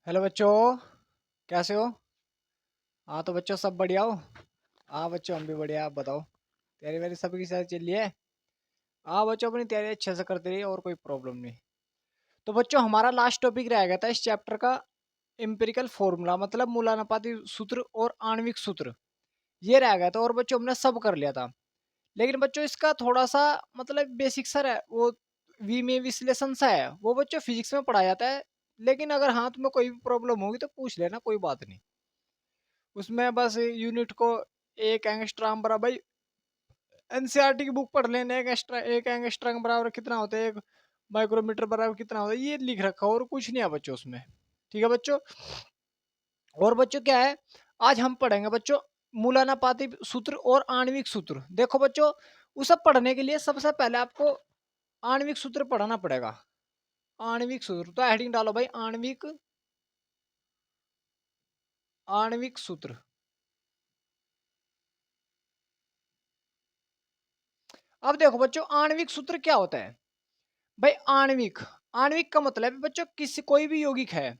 Hello बच्चों, कैसे हो? हाँ तो बच्चों सब बढ़िया हो? हाँ बच्चों हम भी बढ़िया। आप बताओ, तैयारी वैयारी सबकी साथ चल रही है? हाँ बच्चों अपनी तैयारी अच्छे से करते रहिए और कोई प्रॉब्लम नहीं। तो बच्चों हमारा लास्ट टॉपिक रह गया था इस चैप्टर का, एम्पिरिकल फॉर्मूला मतलब मूलानुपाती सूत्र और आणविक सूत्र। ये रह गया था और बच्चों हमने सब कर लिया था। लेकिन बच्चों इसका थोड़ा सा मतलब बेसिक सा है, वो वी में विश्लेषण सा है, वो बच्चों फिजिक्स में पढ़ाया जाता है। लेकिन अगर हाँ तुम्हें कोई भी प्रॉब्लम होगी तो पूछ लेना, कोई बात नहीं। उसमें बस यूनिट को एक एंगस्ट्राम बराबर भाई, एनसीईआरटी की बुक पढ़ लेना। एक एंगस्ट्राम बराबर कितना होता है, एक माइक्रोमीटर बराबर कितना होता है, ये लिख रखा है और कुछ नहीं है बच्चों उसमें। ठीक है बच्चों। और बच्चों क्या है, आज हम पढ़ेंगे बच्चों मूलानुपाती सूत्र और आणविक सूत्र। देखो बच्चों, उसे पढ़ने के लिए सबसे पहले आपको आणविक सूत्र पढ़ना पड़ेगा। आणविक सूत्र तो हेडिंग डालो भाई, आणविक आणविक सूत्र। अब देखो बच्चों, आणविक सूत्र क्या होता है भाई? आणविक, आणविक का मतलब है बच्चों किसी कोई भी यौगिक है,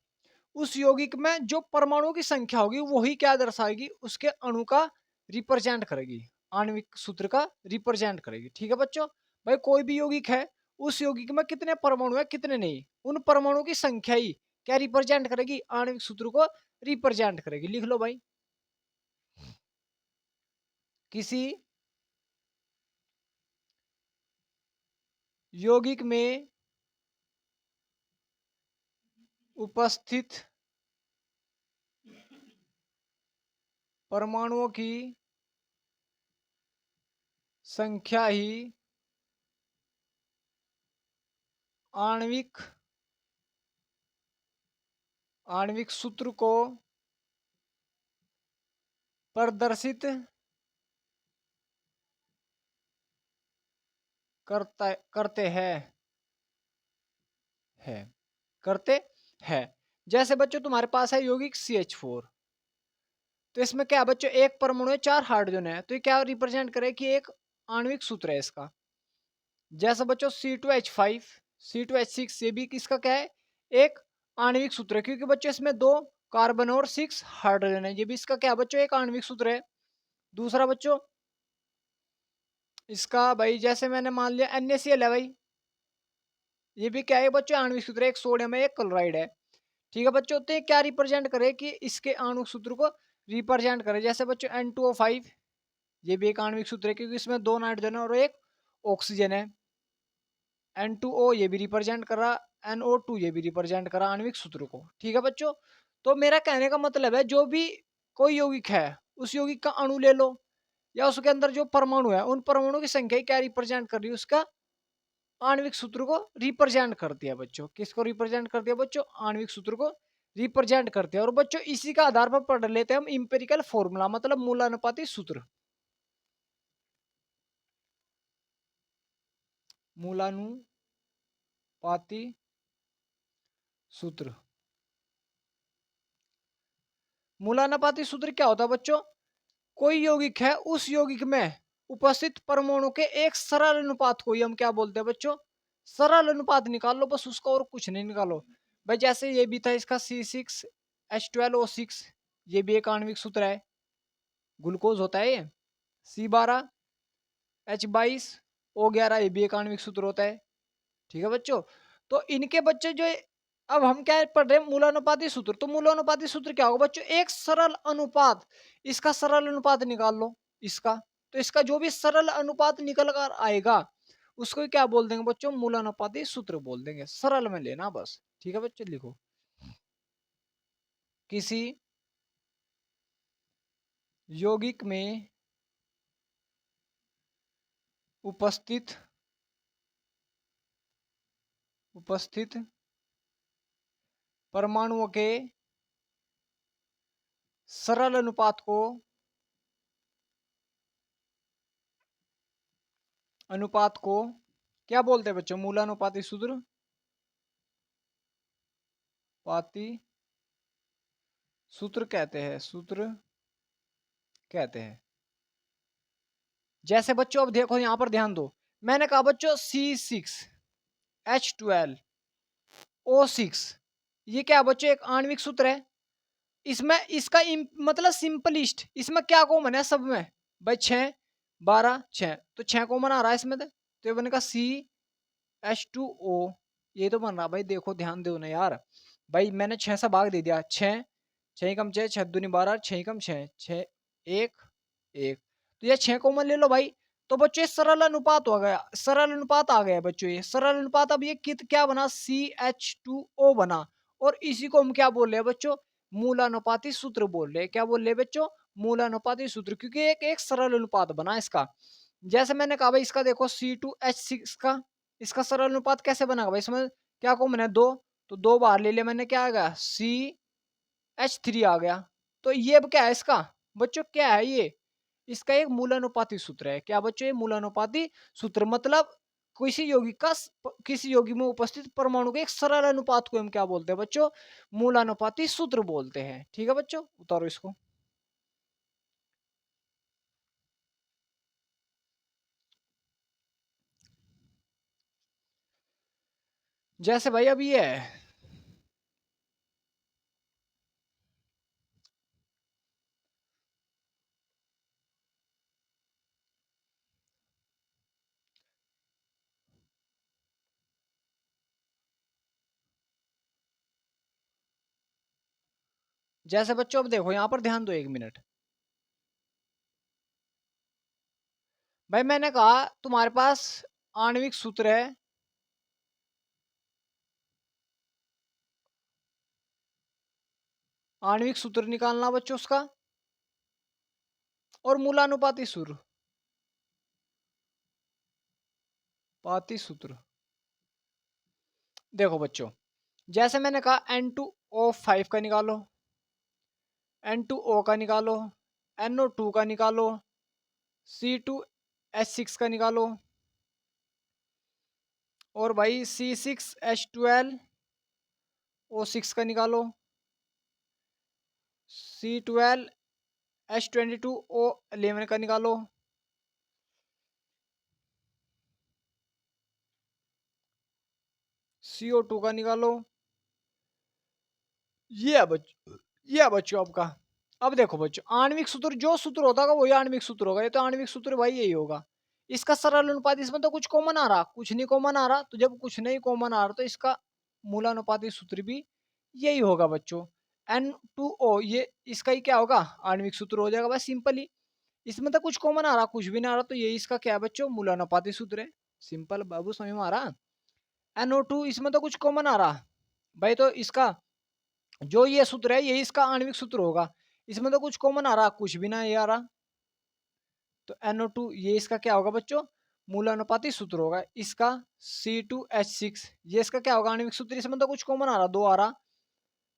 उस यौगिक में जो परमाणुओं की संख्या होगी वही क्या दर्शाएगी, उसके अणु का रिप्रेजेंट करेगी। आणविक सूत्र का रिप्रेजेंट करेगी। ठीक है बच्चों। भाई कोई भी यौगिक है, उस यौगिक में कितने परमाणु है कितने नहीं, उन परमाणुओं की संख्या ही क्या रिप्रेजेंट करेगी, आणविक सूत्र को रिप्रेजेंट करेगी। लिख लो भाई, किसी यौगिक में उपस्थित परमाणुओं की संख्या ही आणविक आणविक सूत्र को प्रदर्शित करते हैं है करते हैं। जैसे बच्चों तुम्हारे पास है यौगिक CH4, तो इसमें क्या है बच्चों, एक परमाणु है, 4 हाइड्रोजन है, तो ये क्या रिप्रेजेंट करे कि एक आणविक सूत्र है इसका। जैसे बच्चों C2H5, C2H6, ये भी किसका क्या है, एक आणविक सूत्र है, क्योंकि बच्चों इसमें 2 कार्बन और 6 हाइड्रोजन है, ये भी इसका क्या है बच्चों, एक आणविक सूत्र है। दूसरा बच्चों इसका भाई, जैसे मैंने मान लिया NaCl है भाई, ये भी क्या है बच्चों, आणविक सूत्र है, एक सोडियम है एक क्लोराइड है। ठीक है बच्चों, तो ये क्या रिप्रेजेंट करे कि इसके आणविक सूत्र को रिप्रेजेंट करे। जैसे बच्चों N2O5, ये भी एक आणविक सूत्र है क्योंकि इसमें 2 नाइट्रोजन है और एक ऑक्सीजन है। N2O ये भी रिप्रेजेंट कर रहा, NO2 ये भी रिप्रेजेंट करा आणविक सूत्र को। ठीक है बच्चों। तो मेरा कहने का मतलब है, जो भी कोई यौगिक है उस यौगिक का अणु ले लो या उसके अंदर जो परमाणु है, उन परमाणु की संख्या क्या रिप्रेजेंट कर रही है, उसका आणविक सूत्र को रिप्रेजेंट करती है बच्चों। किसको रिप्रेजेंट करती है बच्चों, आणविक सूत्र को रिप्रेजेंट करते हैं। और बच्चों इसी का आधार पर पढ़ लेते हैं हम इंपेरिकल फॉर्मूला मतलब मूलानुपाती सूत्र। मूलानुपाती सूत्र, मूलानुपाती सूत्र क्या होता है बच्चों, कोई यौगिक है, उस यौगिक में उपस्थित परमाणु के एक सरल अनुपात को ही हम क्या बोलते हैं बच्चों, सरल अनुपात निकाल लो बस उसका, और कुछ नहीं निकालो। भाई जैसे ये भी था इसका C6H12O6, ये भी एक आणविक सूत्र है, ग्लूकोज होता है ये। C12H22O11, ये भी एक आणविक सूत्र होता है। ठीक है बच्चों। तो इनके बच्चे जो, अब हम क्या पढ़ रहे हैं, मूलानुपाती सूत्र। तो मूलानुपाती सूत्र क्या होगा बच्चों, एक सरल अनुपात, इसका सरल अनुपात निकाल लो इसका। तो इसका जो भी सरल अनुपात निकल कर आएगा उसको क्या बोल देंगे बच्चों, मूलानुपाती सूत्र बोल देंगे। सरल में लेना बस। ठीक है बच्चों, लिखो किसी यौगिक में उपस्थित उपस्थित परमाणुओं के सरल अनुपात को क्या बोलते हैं बच्चों, मूलानुपाती सूत्र पाती सूत्र कहते हैं, सूत्र कहते हैं। जैसे बच्चों अब देखो यहां पर ध्यान दो, मैंने कहा बच्चों C6H12O6, ये क्या बच्चों एक आणविक सूत्र है। इसमें इसका मतलब सिंपलिस्ट, इसमें क्या कॉमन है सब में भाई, 6 12 6, तो 6 कॉमन आ रहा है इसमें। तो ये बनेगा CH2O, ये तो बन रहा भाई, देखो ध्यान दो ना यार। भाई मैंने 6 से भाग दे दिया, 6 6 कम 6 6 दूनी 12, 6 कम 6 6 1 1, तो ये 6 कॉमन ले लो भाई। तो बच्चों ये सरल अनुपात हो गया, सरल अनुपात आ गया बच्चों, ये सरल अनुपात। अब ये क्या बना, CH2O बना। और इसी को हम क्या बोल रहे हैं बच्चों, मूलानुपाती सूत्र बोल रहे हैं। क्या बोल रहे हैं बच्चों, मूलानुपाती सूत्र, क्योंकि एक एक सरल अनुपात बना इसका। जैसे मैंने कहा भाई इसका देखो C2H6 का, इसका सरल अनुपात कैसे बना भाई, इसमें क्या कॉमन है 2, तो 2 बाहर ले लिया मैंने, क्या आ गया CH3 आ गया। तो ये अब क्या है इसका बच्चों, क्या है ये, इसका एक मूलानुपाती सूत्र है। क्या बच्चों, ये मूलानुपाती सूत्र मतलब किसी यौगिक का किसी यौगिक में उपस्थित परमाणु के एक सरल अनुपात को हम क्या बोलते हैं बच्चों, मूलानुपाती सूत्र बोलते हैं। ठीक है बच्चों, उतारो इसको। जैसे भाई अब ये है, जैसे बच्चों अब देखो यहां पर ध्यान दो 1 मिनट। भाई मैंने कहा तुम्हारे पास आणविक सूत्र है, आणविक सूत्र निकालना बच्चों उसका, और मूलानुपाती सूत्र, पाती सूत्र। देखो बच्चों, जैसे मैंने कहा N2O5 का निकालो, N2O का निकालो, NO2 का निकालो, C2H6 का निकालो, और भाई C6H12O6 का निकालो, C12H22O11 का निकालो, CO2 का निकालो। ये है बच्चों, ये है बच्चों आपका। अब देखो बच्चों, आणविक सूत्र जो सूत्र होता होगा वही आणविक सूत्र होगा। ये तो आणविक सूत्र भाई यही होगा। इसका सरल अनुपात, इसमें तो कुछ कॉमन आ रहा, कुछ नहीं कॉमन आ रहा, तो जब कुछ नहीं कॉमन आ रहा तो इसका मूलानुपाती सूत्र भी यही होगा बच्चों, N2O। ये इसका ही क्या होगा, आणविक सूत्र हो जाएगा बस, सिंपल ही। इसमें तो कुछ कॉमन आ रहा, कुछ भी नहीं आ रहा, तो ये इसका क्या है बच्चों, मूलानुपाती सूत्र है। सिंपल बाबू, समझ में आ रहा। NO2 इसमें तो कुछ कॉमन आ रहा भाई, तो इसका जो ये सूत्र है ये इसका आणविक सूत्र होगा। इसमें तो कुछ कॉमन आ रहा, कुछ भी ना ये आ रहा, तो NO2 ये इसका क्या होगा बच्चों, मूलानुपाती सूत्र होगा इसका। C2H6 ये इसका क्या होगा, आणविक सूत्र। इसमें तो कुछ कॉमन आ रहा, 2 आ रहा,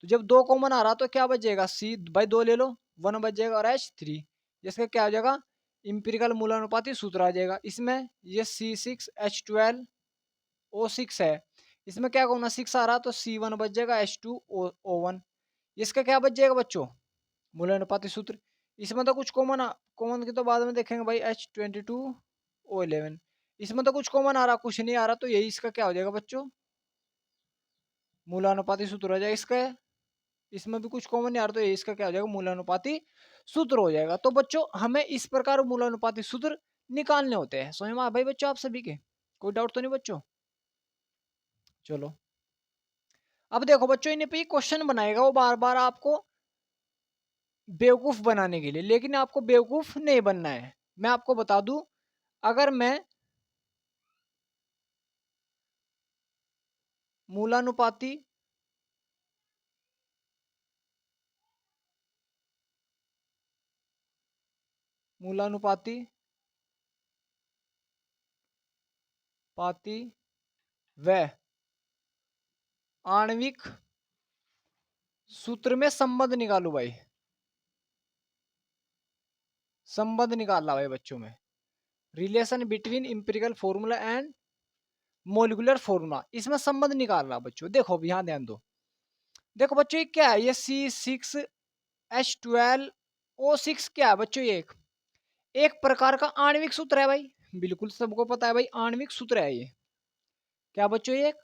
तो जब 2 कॉमन आ रहा तो क्या बचेगा, C भाई 2 ले लो, 1 बच जाएगा, और H3 जिसका क्या हो जाएगा, इंपिरिकल मूलानुपाती सूत्र आ जाएगा। इसमें ये C6H12O6 है, इसमें क्या होना, 6 आ रहा, तो C1 बच जाएगा, H2O1। इसका क्या बच जाएगा बच्चों, मूलानुपाती सूत्र। इसमें तो कुछ कॉमन, कॉमन की तो बाद में देखेंगे भाई, H22O11। इसमें तो कुछ कॉमन आ रहा, कुछ नहीं आ रहा, तो यही इसका क्या हो जाएगा बच्चों, मूलानुपाती सूत्र हो जाएगा इसका। इसमें भी कुछ कॉमन नहीं आ रहा, तो ये इसका क्या हो जाएगा, मूलानुपाती सूत्र हो जाएगा। तो बच्चों हमें इस प्रकार मूलानुपाती सूत्र निकालने होते हैं। समझ में आ भाई बच्चों आप सभी के, कोई डाउट तो नहीं बच्चों। चलो अब देखो बच्चों, इन्हें पे क्वेश्चन बनाएगा वो बार बार आपको बेवकूफ बनाने के लिए, लेकिन आपको बेवकूफ नहीं बनना है। मैं आपको बता दूं, अगर मैं मूलानुपाती मूलानुपाती पाती व आणविक सूत्र में संबंध निकालू भाई, संबंध निकालना भाई बच्चों में, relation between empirical formula and molecular formula, इसमें संबंध निकालना बच्चों। देखो अब यहां ध्यान दो, देखो बच्चों ये क्या है, ये C6H12O6 क्या है बच्चों, ये एक प्रकार का आणविक सूत्र है भाई, बिल्कुल सबको पता है भाई, आणविक सूत्र है ये। क्या बच्चों, ये एक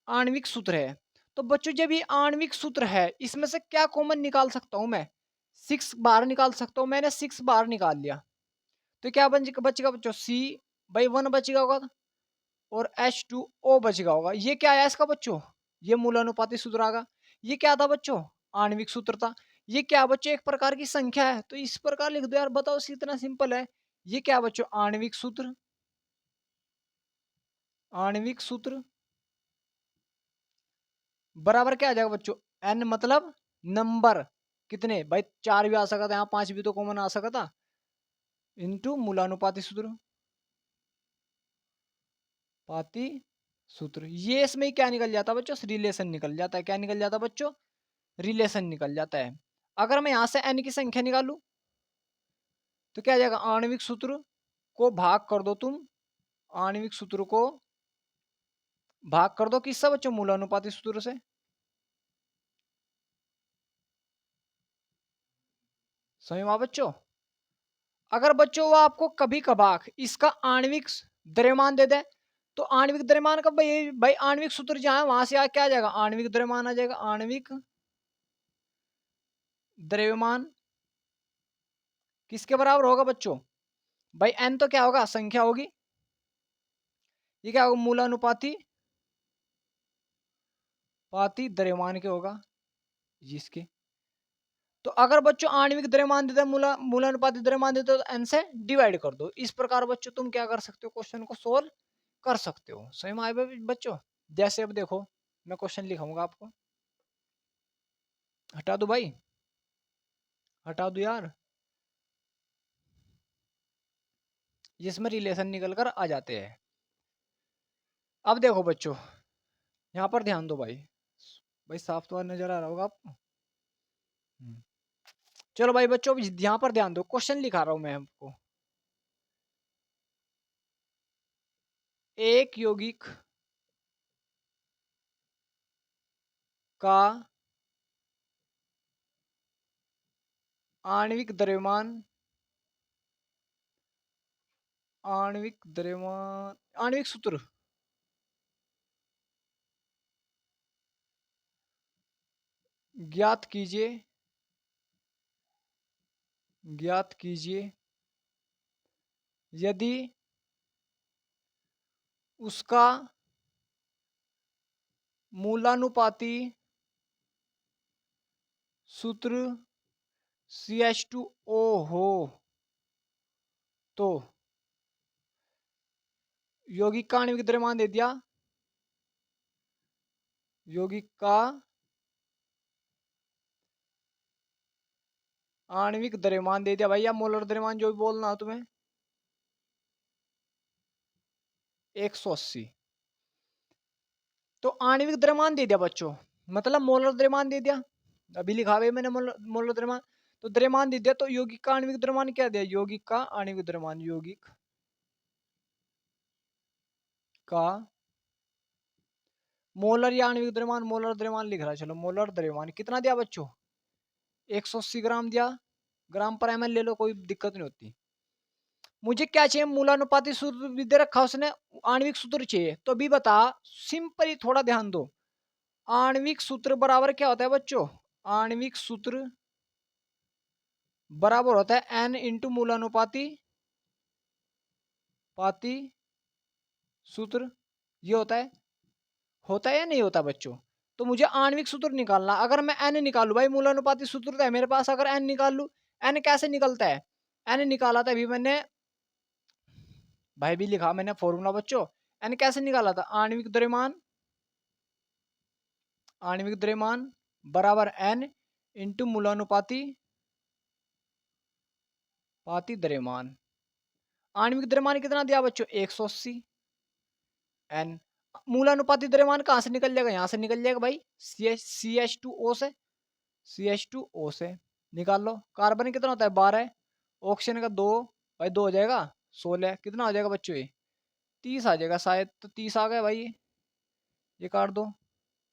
आणविक सूत्र है। तो बच्चों जब ये आणविक सूत्र है, इसमें से क्या कॉमन निकाल सकता हूं मैं? 6 बाहर निकाल सकता हूं। मैंने 6 बाहर निकाल लिया, तो क्या बचेगा बच्चों? C/1 बचेगा होगा, और H2O बचेगा होगा। ये क्या आया इसका बच्चों? ये मूलानुपाती सूत्र आगा। ये क्या था बच्चों? आणविक सूत्र था। ये क्या बच्चों? एक प्रकार की संख्या है, तो इस प्रकार लिख दो यार। बताओ, इतना सिंपल है। ये क्या बच्चों? आणविक सूत्र। आणविक सूत्र बराबर क्या आ जाएगा बच्चों? N मतलब नंबर। कितने भाई? 4 भी आ सकता था, यहाँ 5 भी तो कॉमन आ सकता था, इंटू मूलानुपाती सूत्र। पाती सूत्र, ये इसमें क्या निकल जाता है बच्चों? रिलेशन निकल जाता है। क्या निकल जाता है बच्चों? रिलेशन निकल जाता है। अगर मैं यहां से n की संख्या निकालू, तो क्या आ जाएगा? आणविक सूत्र को भाग कर दो तुम, आणविक सूत्र को भाग कर दो किससे बच्चों? मूलानुपाती सूत्र से। समझ में आ बच्चों? अगर बच्चों वो आपको कभी कभार इसका आणविक द्रव्यमान दे दे, तो आणविक द्रव्यमान का भाई आणविक सूत्र जहां है वहां से क्या आ जाएगा? आणविक द्रव्यमान आ जाएगा। आणविक द्रव्यमान किसके बराबर होगा बच्चों? भाई n तो क्या होगा? संख्या होगी। ये क्या होगा? मूलानुपाती द्रव्यमान के होगा जिसके। तो अगर बच्चों आणविक द्रव्यमान देते, मूलानुपाती द्रव्यमान देते, तो n से डिवाइड कर दो। इस प्रकार बच्चों तुम क्या कर सकते हो? क्वेश्चन को सोल्व कर सकते हो। सही में आए बच्चों? जैसे अब देखो, मैं क्वेश्चन लिखाऊंगा आपको। हटा दो भाई, हटा दो यार, जिसमें रिलेशन निकल कर आ जाते हैं। अब देखो बच्चों, यहाँ पर ध्यान दो भाई। भाई साफ तो नजर आ रहा होगा आपको। चलो भाई बच्चों, यहाँ पर ध्यान दो, क्वेश्चन लिखा रहा हूं मैं आपको। एक यौगिक का आणविक द्रव्यमान, आणविक सूत्र ज्ञात कीजिए, यदि उसका मूलानुपाती सूत्र CH2O हो, तो यौगिक का आणविक द्रव्यमान दे दिया। यौगिक का आणविक द्रव्यमान दे दिया भाई, या मोलर द्रव्यमान जो भी बोलना हो तुम्हें, 180। तो आणविक द्रव्यमान दे दिया बच्चों, मतलब मोलर द्रव्यमान दे दिया। अभी लिखा हुआ है मैंने मोलर द्रव्यमान। तो द्रव्यमान दे दिया, तो यौगिक का आणविक द्रव्यमान क्या दिया? यौगिक का आणविक द्रव्यमान, यौगिक का मोलर या आणविक द्रव्यमान, मोलर द्रव्यमान लिख रहा है। चलो, मोलर द्रव्यमान कितना दिया बच्चों? 180 ग्राम दिया। ग्राम पर ml ले लो, कोई दिक्कत नहीं होती। मुझे क्या चाहिए? मूलानुपाती सूत्र भी दे रखा उसने, आणविक सूत्र चाहिए। तो अभी बता, सिंपली थोड़ा ध्यान दो। आणविक सूत्र बराबर क्या होता है बच्चों? आणविक सूत्र बराबर होता है n इंटू मूलानुपाती सूत्र। ये होता है या नहीं होता बच्चों? तो मुझे आणविक सूत्र निकालना। अगर मैं n निकालू भाई, मूलानुपाती सूत्र तो है मेरे पास, अगर n निकाल लू, n कैसे निकलता है? n निकाला था अभी मैंने भाई, भी लिखा मैंने फॉर्मूला बच्चों। n कैसे निकाला था? आणविक द्रव्यमान बराबर n इंटू मूलानुपाती द्रव्यमान। आणविक द्रव्यमान कितना दिया बच्चों? 180। n मूलानुपाती द्रव्यमान कहां से निकल जाएगा? यहां से निकल जाएगा भाई, CH2O से। CH2O से निकाल लो। कार्बन कितना होता है? 12। ऑक्सीजन का 2 भाई, 2 हो जाएगा 16। कितना हो जाएगा बच्चों? ये 30 आ जाएगा शायद। तो 30 आ गया भाई, ये काट दो।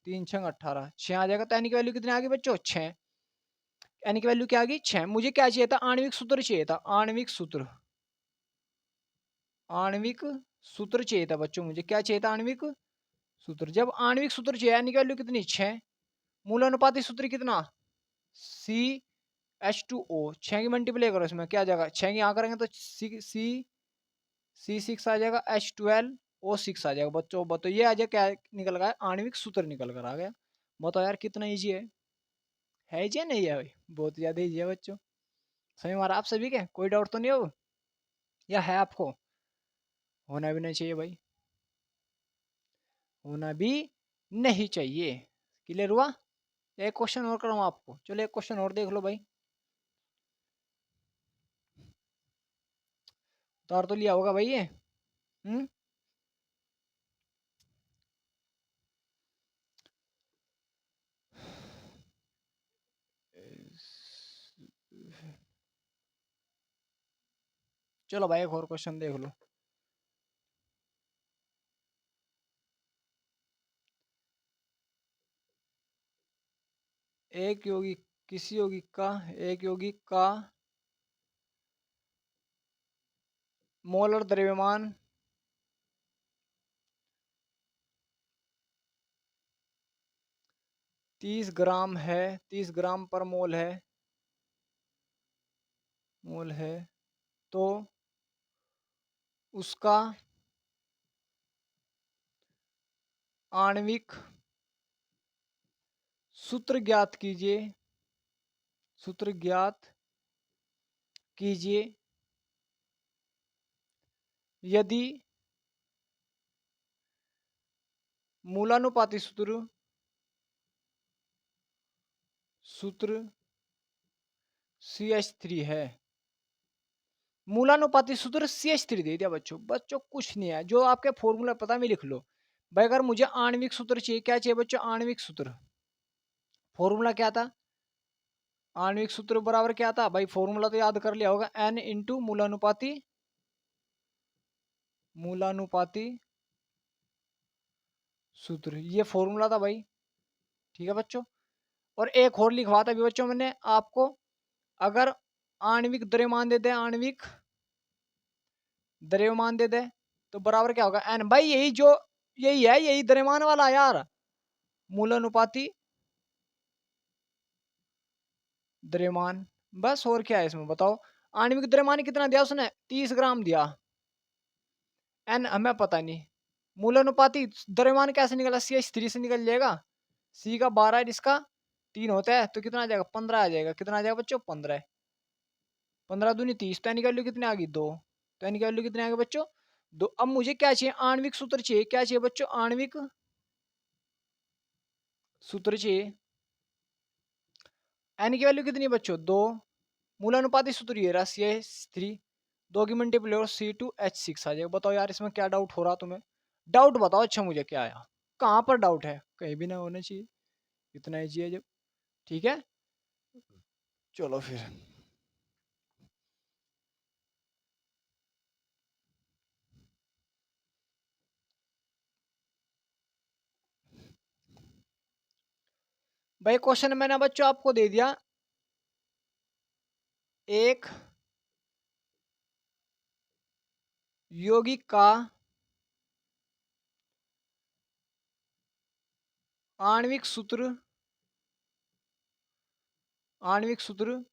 3 6 18, 6 आ जाएगा। तो एन की वैल्यू कितनी आ गई बच्चों? 6। एन की वैल्यू क्या आ गई? 6। मुझे क्या चाहिए था? आणविक सूत्र चाहिए था। आणविक सूत्र चाहिए था बच्चों। मुझे क्या चाहिए था? आणविक सूत्र, जब आणविक सूत्र चाहिए यानी कि वैल्यू कितनी 6, मूलानुपाती सूत्र कितना CH2O, 6 की मल्टीप्लाई करो इसमें क्या आ जाएगा, 6 की यहाँ करेंगे तो C6 आ जाएगा, H12O6 आ जाएगा। बच्चों बताओ ये आ जाए क्या निकल गया, आणविक सूत्र निकल कर आ गया। बताओ यार कितना ईजी है इजी या नहीं है भाई, बहुत ज्यादा ईजी है बच्चों। समझ में आ रहा आप सभी के, कोई डाउट तो नहीं हो या है आपको? होना भी नहीं चाहिए भाई, होना भी नहीं चाहिए। क्लियर हुआ? एक क्वेश्चन और करूँ आपको, चलो एक क्वेश्चन और देख लो भाई। उतार तो लिया होगा भाई ये। चलो भाई एक और क्वेश्चन देख लो। एक यौगिक, किसी यौगिक का, एक यौगिक का मोलर द्रव्यमान 30 ग्राम है, 30 ग्राम पर मोल है, तो उसका आणविक सूत्र ज्ञात कीजिए, सूत्र ज्ञात कीजिए यदि मूलानुपाती सूत्र CH3 है। मूलानुपाती सूत्र CH3 दे दिया बच्चों, बच्चों कुछ नहीं है, जो आपके फॉर्मूला पता में लिख लो भाई। अगर मुझे आणविक सूत्र चाहिए, क्या चाहिए बच्चों, आणविक सूत्र, फॉर्मूला क्या था, आणविक सूत्र बराबर क्या था भाई, फॉर्मूला तो याद कर लिया होगा, N इंटू मूलानुपाती सूत्र, ये फॉर्मूला था भाई। ठीक है बच्चों, और एक और लिखवा था भी बच्चों मैंने आपको, अगर आणविक द्रव्यमान दे दे, आणविक द्रव्यमान दे दे तो बराबर क्या होगा N भाई, यही है, यही द्रव्यमान वाला यार, मूलानुपाती द्रव्यमान, बस और क्या है इसमें बताओ। आणविक द्रव्यमान कितना दिया उसने, 30 ग्राम दिया, एन हमें पता नहीं, मूलानुपाती द्रव्यमान कैसे निकला, CH3 से निकल जाएगा, C का 12 है, इसका 3 होता है तो कितना आ जाएगा, 15 आ जाएगा। कितना आ जाएगा बच्चों, 15, 15 दूनी 30, तो एन की वैल्यू कितनी आ गई, 2, तो एन की वैल्यू कितनी आ गई बच्चों, 2। अब मुझे क्या चाहिए, आणविक सूत्र चाहिए, क्या चाहिए बच्चों, आणविक सूत्र चाहिए, एन की वैल्यू कितनी बच्चों, 2, मूलानुपाती सूत्र ये रहा CH3, 2 की मल्टीप्लाई और C2H6 आ जाएगा। बताओ यार इसमें क्या डाउट हो रहा तुम्हें, डाउट बताओ अच्छा मुझे, क्या आया, कहाँ पर डाउट है, कहीं भी ना होना चाहिए, इतना ईजी है जब। ठीक है चलो फिर, भाई क्वेश्चन मैंने बच्चों आपको दे दिया, एक यौगिक का आणविक सूत्र, आणविक सूत्र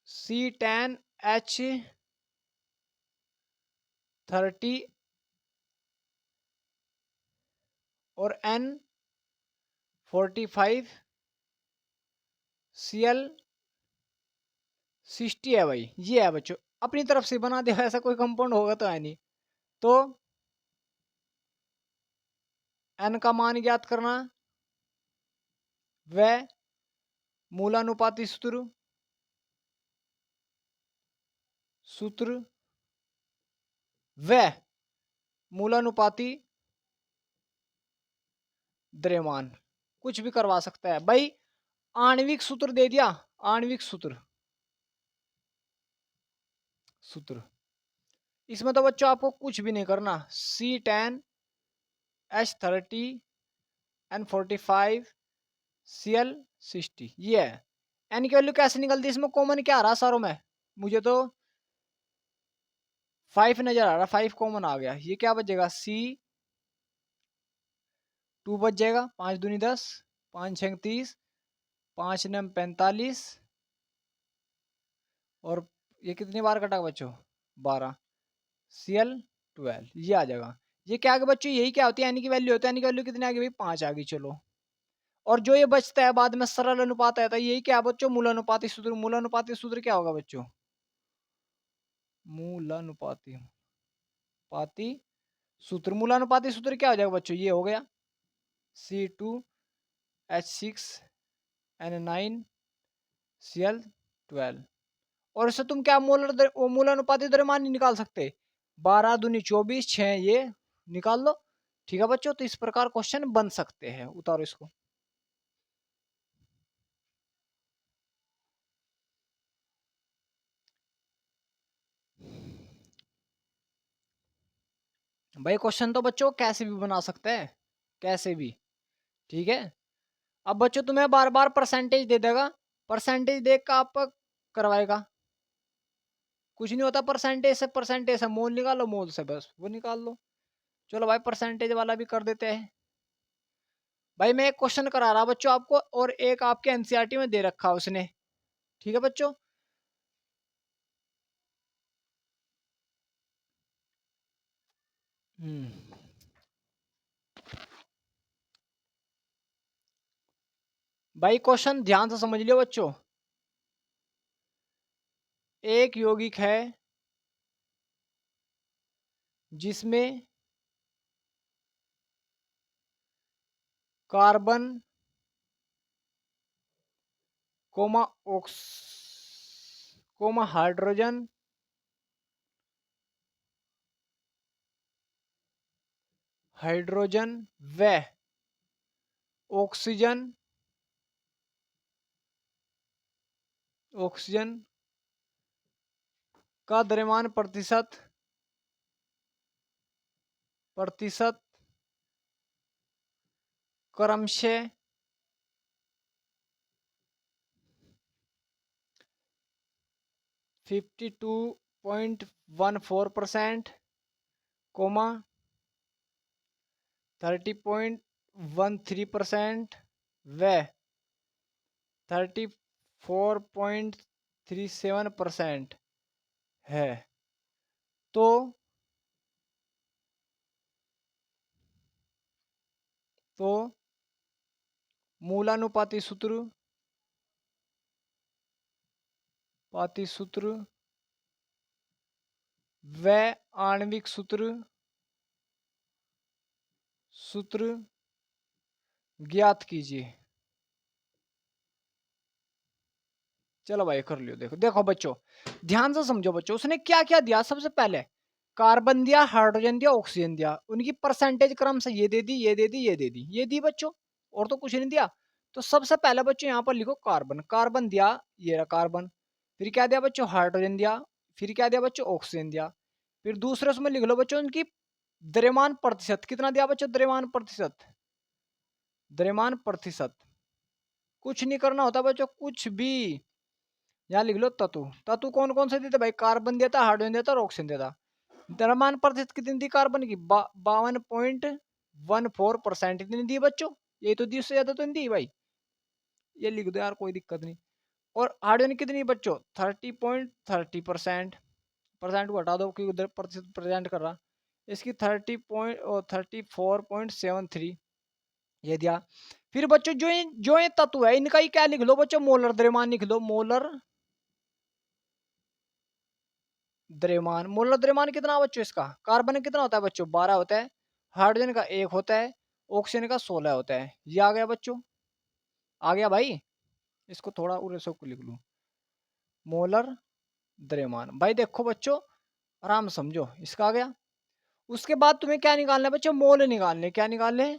C10H30 और N45Cl60 है भाई, ये है बच्चों, अपनी तरफ से बना दिया, ऐसा कोई कंपाउंड होगा तो है नहीं। तो N का मान ज्ञात करना, वह मूलानुपाती सूत्र वह मूलानुपाती द्रव्यमान, कुछ भी करवा सकता है भाई। आणविक सूत्र दे दिया, आणविक सूत्र इसमें तो बच्चों आपको कुछ भी नहीं करना, C10H30N45Cl60 ये है। एन की वैल्यू कैसे निकलती है, इसमें कॉमन क्या आ रहा सारों में, मुझे तो 5 नजर आ रहा, 5 कॉमन आ गया, ये क्या बचेगा, C 2 बच जाएगा, 5 दूनी 10, 5 छंग 30, 5 नम 45, और ये कितनी बार कटा बच्चों? 12, Cl12 ये आ जाएगा। ये क्या आ गया बच्चों? यही क्या होती है, यानी कि वैल्यू होता है, यानी कि वैल्यू कितनी आ गई भाई? 5 आ गई। चलो, और जो ये बचता है बाद में सरल अनुपात आता है, यही क्या है बच्चों? मूलानुपाती सूत्र। मूलानुपाती सूत्र क्या होगा बच्चों? मूलानुपाती पाती सूत्र। मूलानुपाती सूत्र क्या हो जाएगा बच्चों? ये हो गया C2H6N9Cl12। और इससे तुम क्या मूलानुपाती द्रव्यमान नहीं निकाल सकते? 12 दूनी 24, 6 ये निकाल लो। ठीक है बच्चों, तो इस प्रकार क्वेश्चन बन सकते हैं। उतारो इसको। भाई क्वेश्चन तो बच्चों कैसे भी बना सकते हैं, कैसे भी। ठीक है, अब बच्चों तुम्हें बार बार परसेंटेज दे देगा, परसेंटेज देख कर आप करवाएगा। कुछ नहीं होता परसेंटेज से, परसेंटेज से मोल निकालो, मोल से बस वो निकाल लो। चलो भाई परसेंटेज वाला भी कर देते हैं। भाई मैं एक क्वेश्चन करा रहा बच्चों आपको, और एक आपके एनसीईआरटी में दे रखा है उसने। ठीक है बच्चों, भाई क्वेश्चन ध्यान से समझ लियो बच्चों। एक यौगिक है जिसमें कार्बन कोमा ऑक्स कोमा हाइड्रोजन हाइड्रोजन व ऑक्सीजन ऑक्सीजन का द्रव्यमान प्रतिशत प्रतिशत क्रमशः 52.14% कोमा 30.13% व 34.37% है, तो तो मूलानुपाती सूत्र व आणविक सूत्र ज्ञात कीजिए। चलो भाई कर लियो। देखो देखो बच्चों, ध्यान से समझो बच्चों, उसने क्या क्या दिया? सबसे पहले कार्बन दिया, हाइड्रोजन दिया, ऑक्सीजन दिया, उनकी परसेंटेज क्रम से ये दे दी, ये दे दी, ये दे दी, ये दी बच्चों, और तो कुछ नहीं दिया। तो सबसे पहले बच्चों यहाँ पर लिखो कार्बन। कार्बन दिया, ये रहा कार्बन। फिर क्या दिया बच्चों? हाइड्रोजन दिया। फिर क्या दिया बच्चों? ऑक्सीजन दिया। फिर दूसरे उसमें लिख लो बच्चों उनकी द्रव्यमान प्रतिशत। कितना दिया बच्चों? द्रव्यमान प्रतिशत। द्रव्यमान प्रतिशत। कुछ नहीं करना होता बच्चों, कुछ भी। यहाँ लिख लो तत्व। तत्व कौन कौन से देते भाई? कार्बन देता, हाइड्रोजन देता और ऑक्सीजन देता। द्रव्यमान प्रतिशत कितनी थी कार्बन की? 52.14% इतनी दी बच्चों। यही तो दी, उससे ज्यादा तो नहीं दी भाई। ये लिख दो यार, कोई दिक्कत नहीं। और हाइड्रोजन कितनी बच्चों? 30.30%। परसेंट को हटा दो क्योंकि उधर प्रतिशत प्रेजेंट कर रहा। इसकी 34.73 ये दिया। फिर बच्चों जो ये तत्व है, इनका ही क्या लिख लो बच्चों? मोलर द्रव्यमान लिख लो। मोलर द्रव्यमान। मोलर द्रव्यमान कितना बच्चों इसका? कार्बन कितना होता है बच्चों? 12 होता है। हाइड्रोजन का 1 होता है। ऑक्सीजन का 16 होता है। ये आ गया बच्चों, आ गया भाई। इसको थोड़ा उरे से लिख लूं। मोलर द्रव्यमान। भाई देखो बच्चों, आराम समझो, इसका आ गया। उसके बाद तुम्हें क्या निकालना है बच्चों? मोल निकालने। क्या निकालने?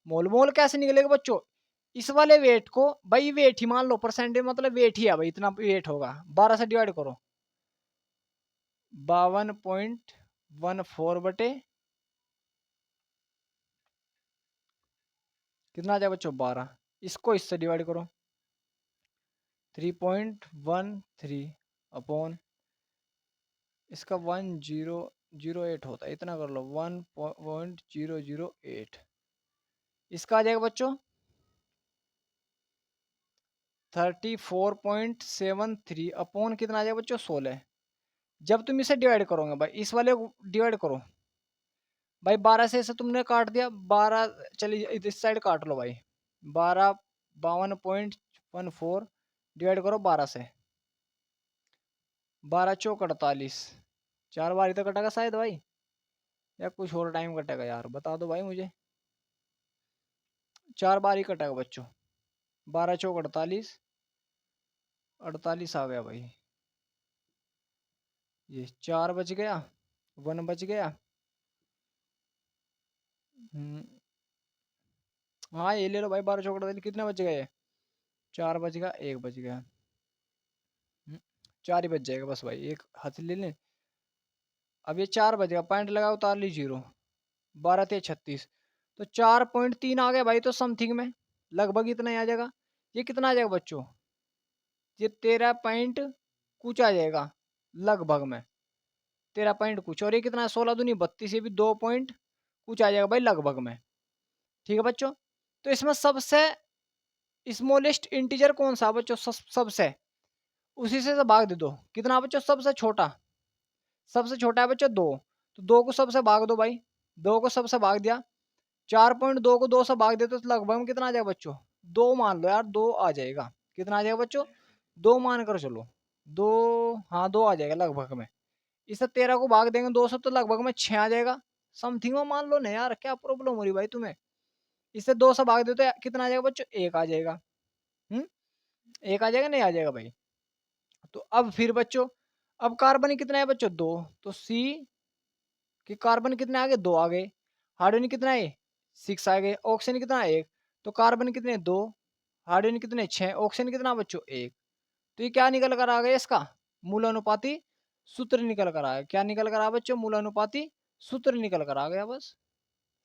मोल। मोल कैसे निकलेगा बच्चों? इस वाले वेट को, भाई वेट ही मान लो, परसेंटेज मतलब वेट ही है भाई, इतना वेट होगा। 12 से डिवाइड करो, 52.14 बटे कितना आ जाए बच्चों? 12। इसको इससे डिवाइड करो, 3.13 अपॉन इसका 1008 होता है, इतना कर लो, 1.008। इसका आ जाएगा बच्चों 34.73 अपॉन कितना आ जाएगा बच्चों 16। जब तुम इसे डिवाइड करोगे भाई, इस वाले को डिवाइड करो भाई, 12 से इसे तुमने काट दिया, 12 चलिए इस साइड काट लो भाई, 52.14 डिवाइड करो 12 से, 12 चौक 48, 4 बार ही तो कटेगा शायद भाई, या कुछ और टाइम कटेगा यार, बता दो भाई मुझे। 4 बार ही कटेगा बच्चों, 12 चौक 48, 48 आ गया भाई, ये 4 बच गया, 1 बच गया। हाँ ये ले लो भाई, 12 चौक 48 कितने बच गए, 4 बच गया, 1 बच गया। 4 ही बच जाएगा बस भाई, एक हाथ ले लें। अब ये 4 बच गया, पॉइंट लगा उतार ली 0, 12 ते 36, तो 4.3 आ गया भाई, तो समथिंग में लगभग इतना ही आ जाएगा। ये कितना आ जाएगा बच्चों, ये 13 पॉइंट कुछ आ जाएगा लगभग में, 13 पॉइंट कुछ, और ये कितना है 16 दूनी 32, ये भी 2 पॉइंट कुछ आ जाएगा भाई लगभग में। ठीक है बच्चों, तो इसमें सबसे स्मॉलेस्ट इंटीजर कौन सा बच्चों, सबसे उसी से भाग दे दो, कितना बच्चों सबसे छोटा, सबसे छोटा है बच्चों 2, तो 2 को सबसे भाग दो भाई, 2 को सबसे भाग दिया, 4.2 को 2 से भाग दे तो लगभग में कितना आ जाएगा बच्चों, 2 मान लो यार, 2 आ जाएगा, कितना आ जाएगा बच्चों, 2 मान कर चलो, 2, हाँ 2 आ जाएगा लगभग में। इसे 13 को भाग देंगे 2 से तो लगभग में 6 आ जाएगा, समथिंग में मान लो ना यार, क्या प्रॉब्लम हो रही भाई तुम्हें। इसे 2 से भाग दे तो कितना आ जाएगा बच्चों, 1 आ जाएगा। 1 आ जाएगा, नहीं आ जाएगा भाई। तो अब फिर बच्चों, अब कार्बन कितना है बच्चों 2, तो सी कि कार्बन कितने आ गए, 2 आ गए, हाइड्रोजन कितना है 6 आ गए, ऑक्सीजन कितना है 1, तो कार्बन कितने 2, हाइड्रोजन कितने 6, ऑक्सीजन कितना बच्चों 1। तो ये क्या निकल कर आ गया, इसका मूलानुपाती सूत्र निकल कर आया, क्या निकल कर आया बच्चों, मूलानुपाती सूत्र निकल कर आ गया बस,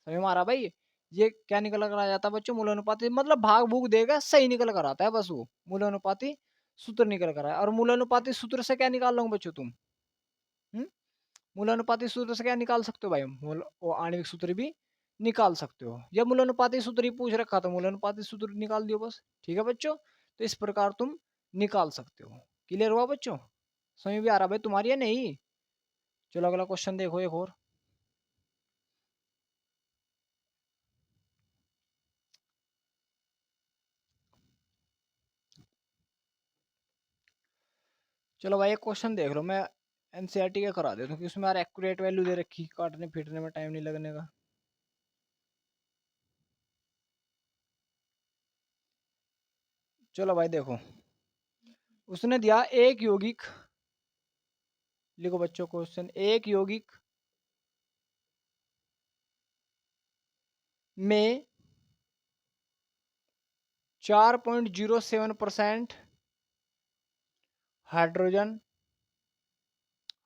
समझ में आ रहा भाई। ये क्या निकल कर आ जाता है बच्चों, मूलानुपाती मतलब भाग भूग देगा सही निकल कर आता है बस, वो मूलानुपाती सूत्र निकल कर आया। और मूलानुपाती सूत्र से क्या निकाल लोगे बच्चों तुम, हम्म मूलानुपाती सूत्र से क्या निकाल सकते हो भाई, मूल वो आणविक सूत्र भी निकाल सकते हो, या मूलानुपाती सूत्र ही पूछ रखा तो मूलानुपाती सूत्र निकाल दियो बस। ठीक है बच्चों, तो इस प्रकार तुम निकाल सकते हो। क्लियर हुआ बच्चों, समझ भी आ रहा भाई तुम्हारी है नहीं। चलो अगला क्वेश्चन देखो एक और। चलो भाई एक क्वेश्चन देख लो, मैं एनसीईआरटी का करा देता हूँ, क्योंकि उसमें यार एक्यूरेट वैल्यू दे रखी, काटने फीटने में टाइम नहीं लगने का। चलो भाई देखो, उसने दिया एक यौगिक, लिखो बच्चों क्वेश्चन, एक यौगिक में 4.07% हाइड्रोजन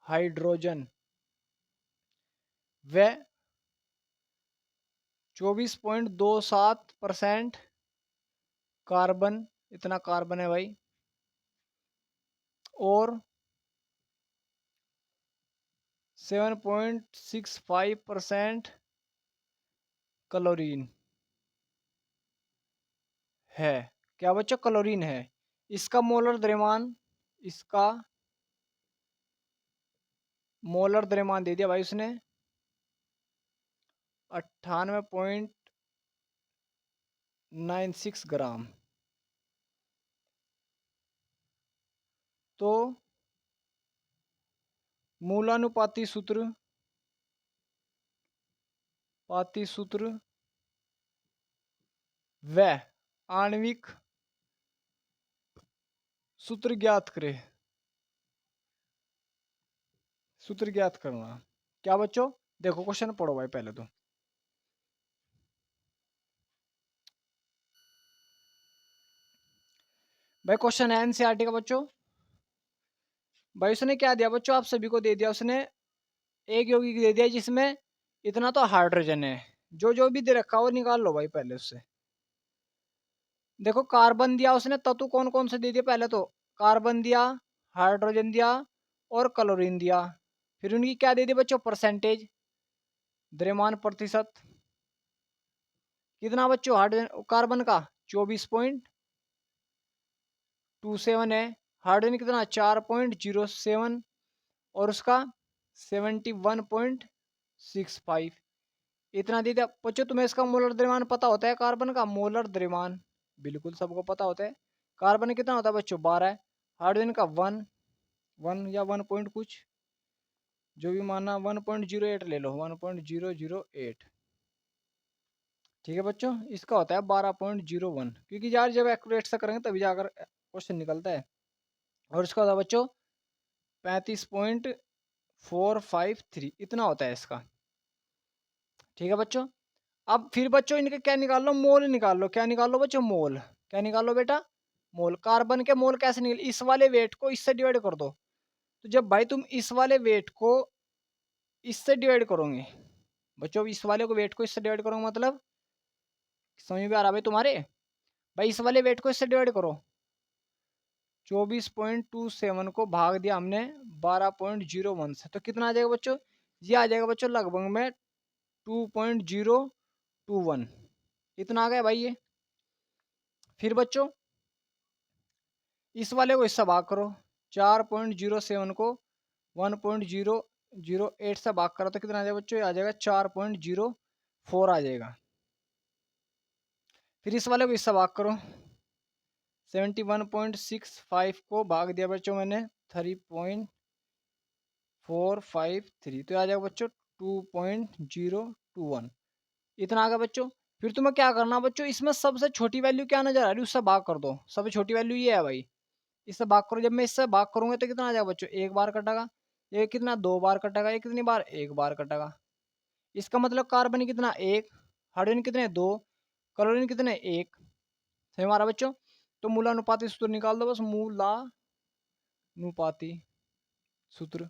हाइड्रोजन व 24.27% कार्बन, इतना कार्बन है भाई, और 7.65% क्लोरीन है। क्या बच्चों, क्लोरीन है। इसका मोलर द्रव्यमान, इसका मोलर द्रव्यमान दे दिया भाई उसने 98.96 ग्राम। तो मूलानुपाती सूत्र, पाती सूत्र व आणविक सूत्र ज्ञात करें, सूत्र ज्ञात करना। क्या बच्चों, देखो क्वेश्चन पढ़ो भाई पहले तो। भाई क्वेश्चन है एनसीईआरटी का बच्चों, भाई उसने क्या दिया बच्चों, आप सभी को दे दिया उसने, एक यौगिक दे दिया जिसमें इतना तो हाइड्रोजन है, जो जो भी दे रखा हो निकाल लो भाई पहले उससे। देखो कार्बन दिया उसने, तत्व कौन कौन से दे दिया, पहले तो कार्बन दिया, हाइड्रोजन दिया और क्लोरीन दिया। फिर उनकी क्या दे दी बच्चों, परसेंटेज, द्रव्यमान प्रतिशत, कितना बच्चों हाइड्रोजन कार्बन का 24.27 है, हाइड्रोजन कितना 4.07 और उसका 71.65 इतना दे दिया बच्चों। तुम्हें इसका मोलर द्रव्यमान पता होता है, कार्बन का मोलर द्रव्यमान बिल्कुल सबको पता होता है। कार्बन कितना होता है बच्चों 12 है, हाइड्रोजन का 1 या 1 पॉइंट कुछ जो भी माना 1.08 ले लो, 1.008 ठीक है बच्चों। इसका होता है 12.01 क्योंकि यार जब एक्यूरेट से करेंगे तभी जाकर क्वेश्चन निकलता है। और इसका होता है बच्चों 35.453 इतना होता है इसका, ठीक है बच्चों। अब फिर बच्चों इनके क्या निकाल लो, मोल निकाल लो। क्या निकाल लो बच्चों, मोल। क्या निकाल लो बेटा, मोल। कार्बन के मोल कैसे निकल, इस वाले वेट को इससे डिवाइड कर दो। तो जब भाई तुम इस वाले वेट को इससे डिवाइड करोगे बच्चों, इस वाले को वेट को इससे डिवाइड करोगे मतलब समझ में आ रहा भाई तुम्हारे। भाई इस वाले वेट को इससे डिवाइड करो, 24.27 को भाग दिया हमने 12.01 से, तो कितना आ जाएगा बच्चों, ये आ जाएगा बच्चों लगभग में 2.021 इतना आ गया भाई ये। फिर बच्चों इस वाले को इससे भाग करो, 4.07 को 1.008 से भाग करो तो कितना आ जाएगा बच्चों, ये आ जाएगा 4.04 आ जाएगा। फिर इस वाले को इससे भाग करो, 71.65 को भाग दिया बच्चों मैंने 3.453 तो आ जाएगा बच्चों 2.021 इतना आ गया बच्चों। फिर तुम्हें क्या करना बच्चों, इसमें सबसे छोटी वैल्यू क्या नजर आ रही है उससे भाग कर दो, सबसे छोटी वैल्यू ये है भाई, इससे भाग करो। जब मैं इससे भाग करूंगा तो कितना आ जाएगा बच्चों, एक बार कटेगा, ये कितना दो बार कटेगा, ये कितनी बार एक बार कटेगा। इसका मतलब कार्बन कितना एक, हाइड्रोजन कितने दो, क्लोरीन कितने एक, सही हमारा बच्चों। तो मूलानुपाती सूत्र निकाल दो बस, मूलानुपाती सूत्र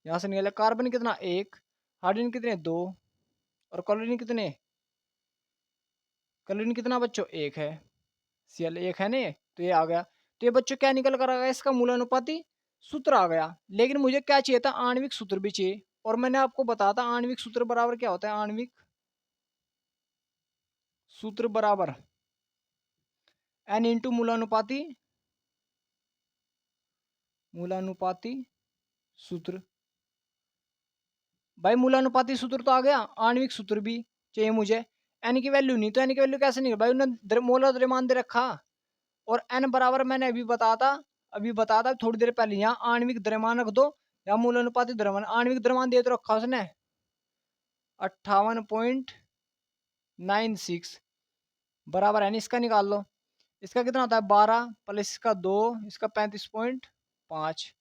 यहाँ से निकाले, कार्बन कितना एक, हाइड्रोजन कितने दो और क्लोरीन कितना बच्चों एक है, Cl एक है ना ये, तो ये आ गया। तो ये बच्चों क्या निकल कर आ गया, इसका मूलानुपाती सूत्र आ गया। लेकिन मुझे क्या चाहिए था, आणविक सूत्र भी चाहिए, और मैंने आपको बताया था आणविक सूत्र बराबर क्या होता है, आणविक सूत्र बराबर n इंटू मूलानुपाती सूत्र। भाई मूलानुपाती सूत्र तो आ गया, आणविक सूत्र भी चाहिए मुझे। n की वैल्यू नहीं, तो n की वैल्यू कैसे निकल भाई, उन्होंने मोलर द्रव्यमान दे रखा, और n बराबर मैंने अभी बताया था थोड़ी देर पहले, यहाँ आणविक द्रव्यमान रख दो या मूलानुपाती द्रव्यमान, आणविक द्रव्यमान दे तो रखा उसने 58.96 बराबर है नहीं, इसका निकाल लो। इसका कितना होता है 12 प्लस इसका 2, इसका 35.5,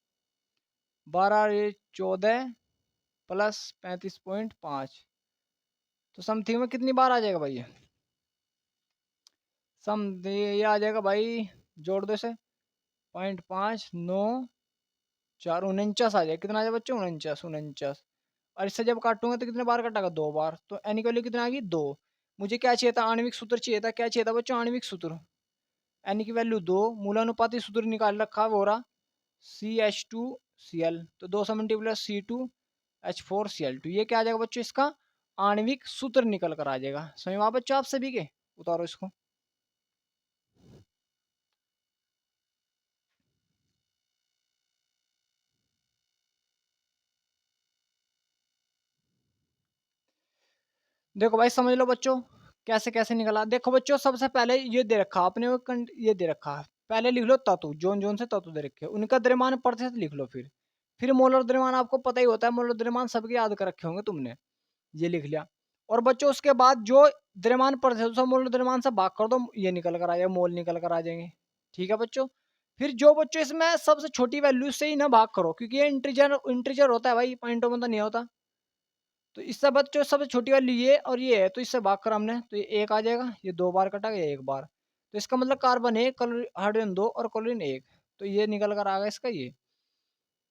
12 14 प्लस 35.5 तो समथिंग में कितनी बार आ जाएगा भाई ये, ये आ जाएगा भाई, जोड़ दो इसे 0.5 9 4 49 आ जाएगा। कितना आ जाएगा बच्चों 49। और इससे जब काटूंगा तो कितने बार कटेगा, दो बार। तो एन की वैल्यू कितना आ गई दो। मुझे क्या चाहिए था, आणविक सूत्र चाहिए था। क्या चाहिए था बच्चों, आणविक सूत्र। एन की वैल्यू दो, मूलानुपाती सूत्र निकाल रखा वो रहा CH2Cl, तो 2 से मल्टीप्लाई C2H4Cl2, ये क्या आ जाएगा बच्चों, इसका आणविक सूत्र निकल कर आ जाएगा। समझ में आ बच्चों आप सभी के, उतारो इसको। देखो भाई समझ लो बच्चों कैसे कैसे निकला। देखो बच्चों सबसे पहले ये दे रखा आपने, ये दे रखा है, पहले लिख लो तत्व, जोन जोन से तत्व दे रखे उनका द्रव्यमान प्रतिशत लिख लो। फिर मोलर द्रव्यमान आपको पता ही होता है, मोलर द्रव्यमान सबके याद कर रखे होंगे तुमने, ये लिख लिया। और बच्चों उसके बाद जो द्रव्यमान प्रतिशत मोलर द्रव्यमान से भाग कर दो, ये निकल कर आ जाएगा, मोल निकल कर आ जाएंगे। ठीक है बच्चों। फिर जो बच्चों इसमें सबसे छोटी वैल्यू से ही ना भाग करो, क्योंकि ये इंटीजर होता है भाई, पॉइंटों में तो नहीं होता। तो इससे बच्चों सबसे छोटी वाली ये और ये है, तो इससे भाग कर हमने, तो ये एक आ जाएगा, ये दो बार कटा गया, एक बार। तो इसका मतलब कार्बन एक, हाइड्रोजन दो और क्लोरीन एक, तो ये निकल कर आ गया इसका ये।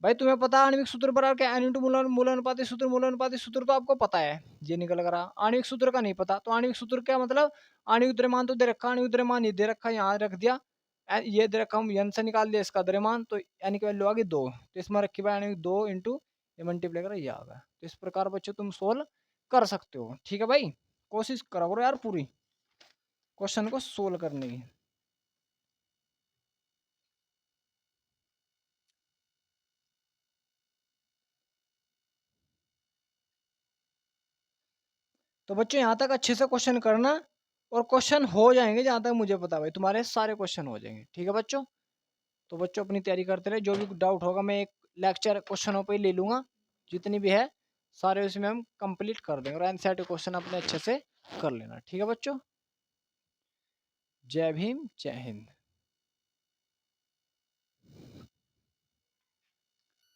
भाई तुम्हें पता है आणविक सूत्र बराबर क्या, एन इंटू मूलानुपाती सूत्र, मूलानुपाती सूत्र तो आपको पता है, ये निकल कर आ। आणविक सूत्र का नहीं पता, तो आणविक सूत्र क्या मतलब, आणविक द्रव्यमान तो दे रखा, आणविक द्रव्यमान ये दे रखा, यहाँ रख दिया, ये दे रखा, हम एन से निकाल दिया इसका द्रव्यमान, तो एन की वैल्यू आ गई दो, तो इसमें रखी भाई आणविक दो इंटू ये मल्टीप्लाई कर, ये आ गया। तो इस प्रकार बच्चों तुम सोल्व कर सकते हो। ठीक है भाई, कोशिश करो यार पूरी। क्वेश्चन को सोल्व करने की। तो बच्चों यहाँ तक अच्छे से क्वेश्चन करना, और क्वेश्चन हो जाएंगे जहाँ तक मुझे पता भाई, तुम्हारे सारे क्वेश्चन हो जाएंगे। ठीक है बच्चों, तो बच्चों अपनी तैयारी करते रहे। जो भी डाउट होगा मैं एक लेक्चर क्वेश्चनों पे ही ले लूंगा, जितनी भी है सारे उसमें हम कंप्लीट कर देंगे, और एनसीईआरटी क्वेश्चन अपने अच्छे से कर लेना। ठीक है बच्चों, जय भीम जय हिंद।